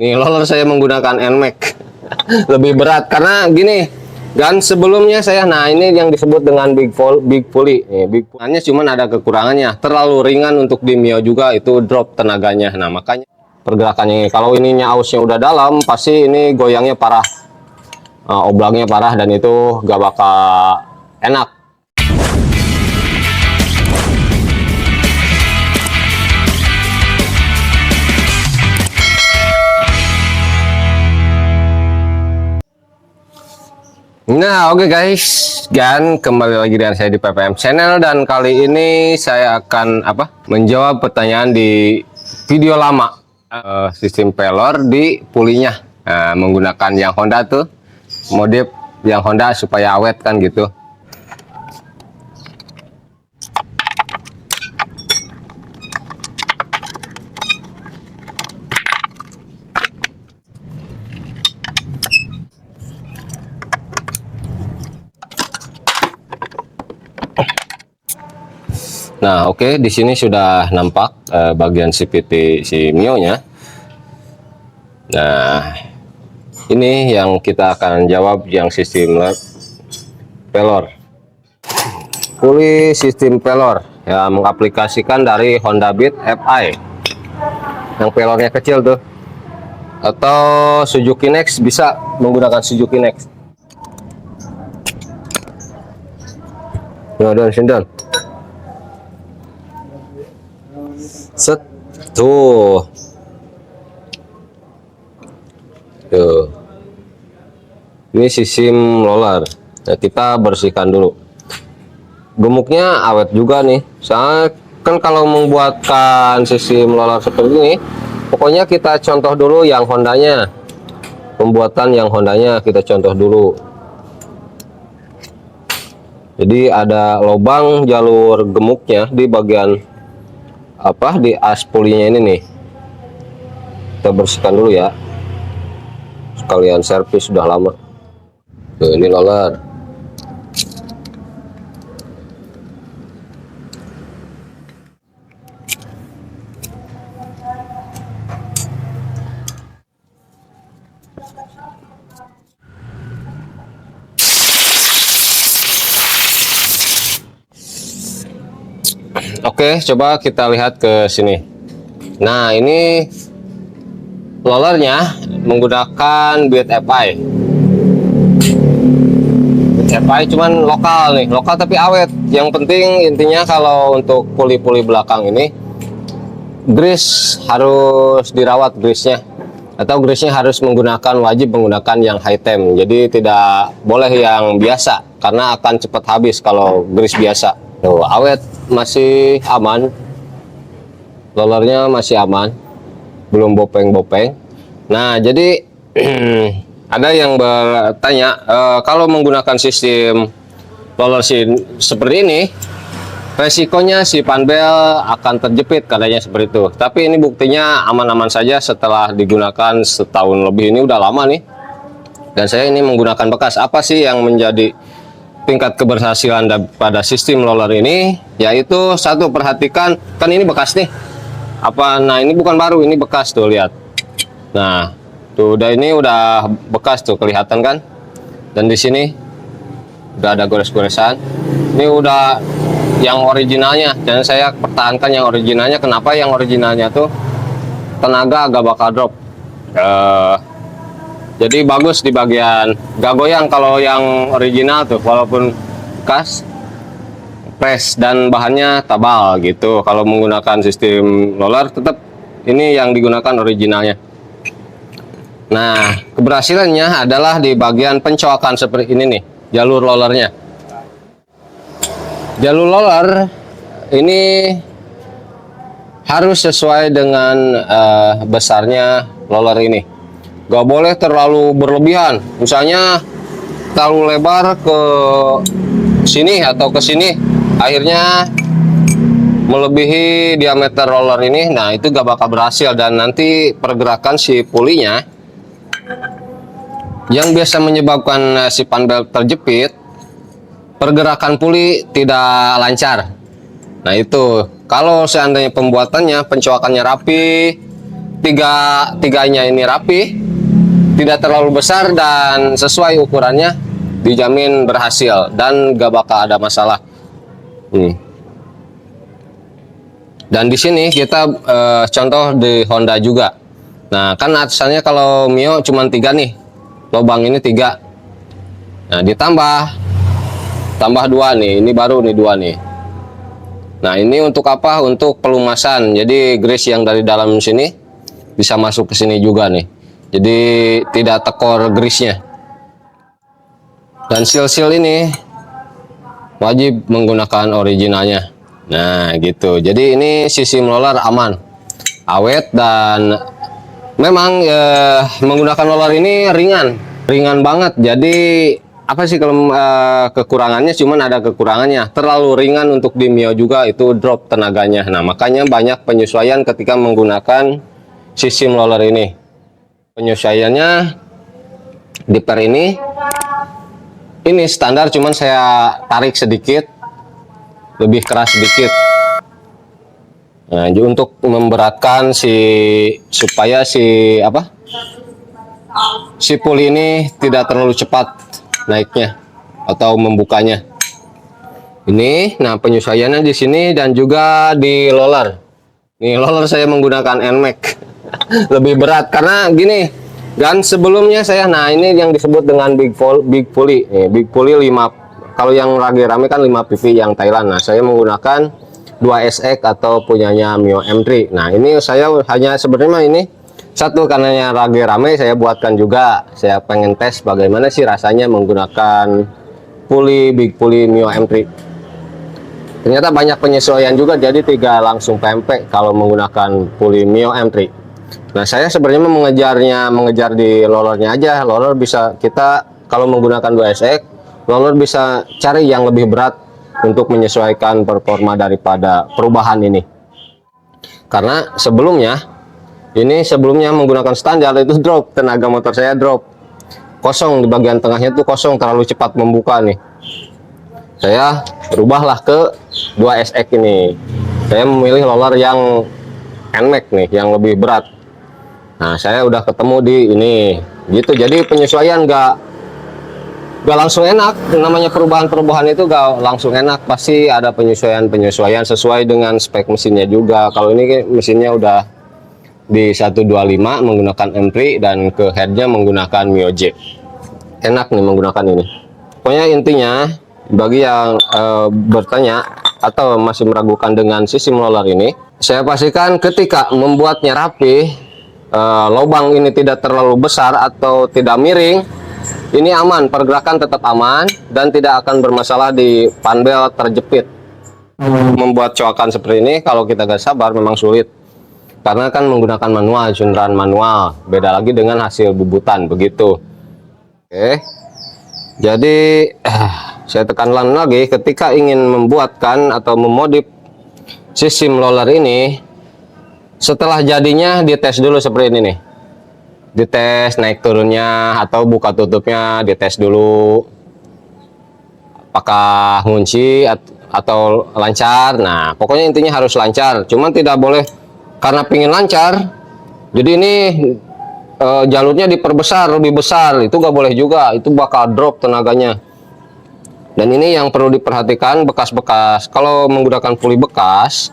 Nih roller saya menggunakan NMAX. Lebih berat karena gini. Dan sebelumnya saya, nah ini yang disebut dengan big pulley. Nih, big pulley-nya cuman ada kekurangannya. Terlalu ringan untuk di Mio juga, itu drop tenaganya. Nah makanya pergerakannya, kalau ininya ausnya udah dalam, pasti ini goyangnya parah. Oblangnya parah dan itu gak bakal enak. Nah, oke guys, dan kembali lagi dengan saya di PPM Channel, dan kali ini saya akan menjawab pertanyaan di video lama, sistem pelor di pulinya, menggunakan yang Honda tuh, modif yang Honda supaya awet kan gitu. Nah, oke, di sini sudah nampak bagian CVT si Mio-nya. Nah, ini yang kita akan jawab yang sistem pelor. Puli sistem pelor ya, mengaplikasikan dari Honda Beat Fi. Yang pelornya kecil tuh. Atau Suzuki Next, bisa menggunakan Suzuki Next. Nah, dan sindal. Set tuh. Ini sistem roller. Nah, kita bersihkan dulu. Gemuknya awet juga nih. Soalnya kan kalau membuatkan sistem roller seperti ini, pokoknya kita contoh dulu yang Hondanya. Pembuatan yang Hondanya kita contoh dulu. Jadi ada lubang jalur gemuknya di bagian di as pulinya ini nih. Kita bersihkan dulu ya, sekalian servis, sudah lama. Tuh, ini roller. Oke, coba kita lihat ke sini. Nah, ini rollernya menggunakan Beat Fi. Beat Fi cuman lokal nih, lokal tapi awet. Yang penting intinya kalau untuk puli-puli belakang ini, grease harus dirawat grease-nya. Atau grease-nya harus wajib menggunakan yang high temp. Jadi tidak boleh yang biasa, karena akan cepat habis kalau grease biasa. Tuh, awet, masih aman, rollernya masih aman, belum bopeng-bopeng. Nah, jadi ada yang bertanya, kalau menggunakan sistem roller seperti ini, resikonya si panbel akan terjepit, katanya seperti itu. Tapi ini buktinya aman-aman saja setelah digunakan setahun lebih. Ini udah lama nih, dan saya ini menggunakan bekas. Apa sih yang menjadi tingkat keberhasilan pada sistem roller ini? Yaitu satu, perhatikan, kan ini bekas nih. Nah ini bukan baru, ini bekas tuh, lihat. Nah tuh, ini udah bekas tuh, kelihatan kan? Dan di sini udah ada gores-goresan. Ini udah yang originalnya, dan saya pertahankan yang originalnya. Kenapa? Yang originalnya tuh tenaga agak bakal drop. Jadi bagus di bagian gak goyang kalau yang original tuh, walaupun bekas, press dan bahannya tabal gitu. Kalau menggunakan sistem roller, tetap ini yang digunakan originalnya. Nah, keberhasilannya adalah di bagian pencoakan seperti ini nih, jalur rollernya. Jalur roller ini harus sesuai dengan besarnya roller ini. Gak boleh terlalu berlebihan. Misalnya terlalu lebar ke sini atau ke sini, akhirnya melebihi diameter roller ini. Nah, itu gak bakal berhasil, dan nanti pergerakan si pulinya yang biasa menyebabkan si panbel terjepit, pergerakan puli tidak lancar. Nah, itu kalau seandainya pembuatannya, pencoakannya rapi, tiganya ini rapi, tidak terlalu besar dan sesuai ukurannya, dijamin berhasil dan gak bakal ada masalah. Dan di sini kita contoh di Honda juga. Nah, kan asalnya kalau Mio cuma 3 nih, lubang ini 3. Nah, tambah 2 nih, ini baru nih 2 nih. Nah, ini untuk apa? Untuk pelumasan. Jadi grease yang dari dalam sini bisa masuk ke sini juga nih. Jadi tidak tekor grease-nya. Dan seal-seal ini wajib menggunakan originalnya. Nah, gitu. Jadi ini sistem roller aman, awet, dan memang menggunakan roller ini ringan banget. Jadi apa sih kalau kekurangannya? Cuman ada kekurangannya, terlalu ringan untuk di Mio juga, itu drop tenaganya. Nah, makanya banyak penyesuaian ketika menggunakan sistem roller ini. Penyesuaiannya di per ini standar, cuman saya tarik sedikit lebih keras sedikit. Nah, untuk memberatkan supaya si puli ini tidak terlalu cepat naiknya atau membukanya. Nah, penyesuaiannya di sini dan juga di roller. Nih, roller saya menggunakan NMAX. Lebih berat karena gini. Dan sebelumnya nah ini yang disebut dengan big pulley. Big pulley 5. Kalau yang lagi rame kan 5 PV yang Thailand. Nah, saya menggunakan 2SX atau punyanya Mio M3. Nah, ini saya hanya sebenarnya ini satu karena yang lagi rame saya buatkan juga. Saya pengen tes bagaimana sih rasanya menggunakan big pulley Mio M3. Ternyata banyak penyesuaian juga, jadi 3 langsung pempek kalau menggunakan pulley Mio M3. Nah, saya sebenarnya mengejar di rollernya aja. Roller bisa kita kalau menggunakan 2SX, roller bisa cari yang lebih berat untuk menyesuaikan performa daripada perubahan ini. Karena sebelumnya menggunakan standar itu drop, tenaga motor saya drop. Kosong di bagian tengahnya tuh kosong, terlalu cepat membuka nih. Saya berubahlah ke 2SX ini. Saya memilih roller yang NMAX nih, yang lebih berat. Nah, saya udah ketemu di ini gitu. Jadi penyesuaian gak langsung enak. Namanya perubahan itu gak langsung enak, pasti ada penyesuaian sesuai dengan spek mesinnya juga. Kalau ini mesinnya udah di 125 menggunakan M3 dan ke headnya menggunakan Mio J. Enak nih menggunakan ini. Pokoknya intinya bagi yang bertanya atau masih meragukan dengan sistem roller ini, saya pastikan ketika membuatnya rapi, lubang ini tidak terlalu besar atau tidak miring, ini aman, pergerakan tetap aman dan tidak akan bermasalah di panbel terjepit. Membuat coakan seperti ini kalau kita gak sabar memang sulit, karena kan menggunakan manual, cundaran manual, beda lagi dengan hasil bubutan begitu. Oke, jadi saya tekankan lagi, ketika ingin membuatkan atau memodif sistem roller ini, setelah jadinya dites dulu seperti ini nih. Dites naik turunnya atau buka tutupnya, dites dulu apakah ngunci atau lancar. Nah, pokoknya intinya harus lancar, cuman tidak boleh karena pingin lancar jadi ini jalurnya diperbesar, lebih besar, itu gak boleh juga, itu bakal drop tenaganya. Dan ini yang perlu diperhatikan, bekas-bekas. Kalau menggunakan puli bekas,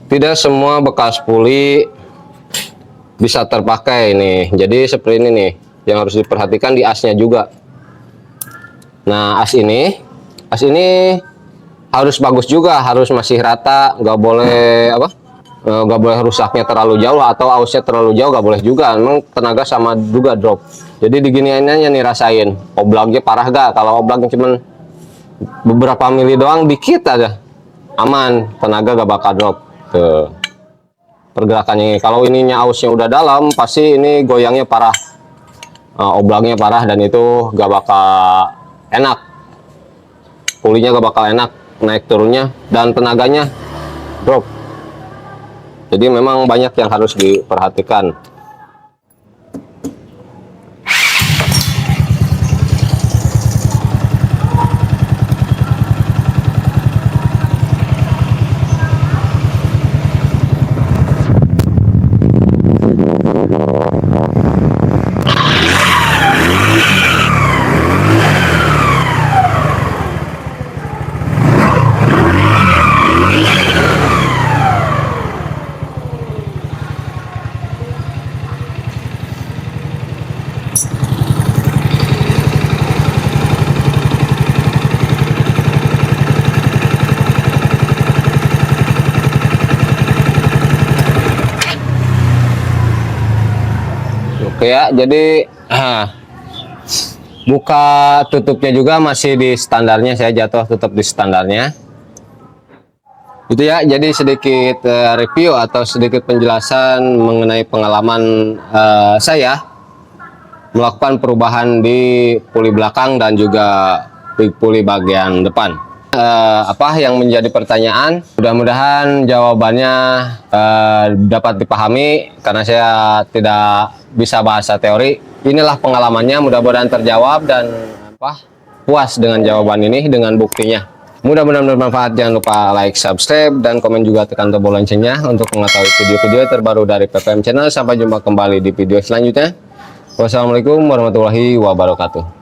tidak semua bekas puli bisa terpakai nih. Jadi seperti ini nih, yang harus diperhatikan di asnya juga. Nah, as ini harus bagus juga, harus masih rata, nggak boleh nggak boleh rusaknya terlalu jauh atau ausnya terlalu jauh, nggak boleh juga. Memang tenaga sama juga drop. Jadi diginiannya nih, rasain oblaknya parah gak. Kalau oblaknya cuman beberapa mili doang, dikit aja aman, tenaga gak bakal drop. Tuh pergerakannya. Kalau ininya ausnya udah dalam, pasti ini goyangnya parah, oblaknya parah, dan itu gak bakal enak, pulinya gak bakal enak naik turunnya, dan tenaganya drop. Jadi memang banyak yang harus diperhatikan. Oke ya, jadi buka tutupnya juga masih di standarnya, saya jatuh tetap di standarnya. Itu ya, jadi sedikit review atau sedikit penjelasan mengenai pengalaman saya melakukan perubahan di puli belakang dan juga puli bagian depan. Apa yang menjadi pertanyaan? Mudah-mudahan jawabannya dapat dipahami karena saya tidak bisa bahasa teori. Inilah pengalamannya, mudah-mudahan terjawab dan puas dengan jawaban ini, dengan buktinya. Mudah-mudahan bermanfaat. Jangan lupa like, subscribe, dan komen juga, tekan tombol loncengnya untuk mengetahui video-video terbaru dari PPM Channel. Sampai jumpa kembali di video selanjutnya. Wassalamualaikum warahmatullahi wabarakatuh.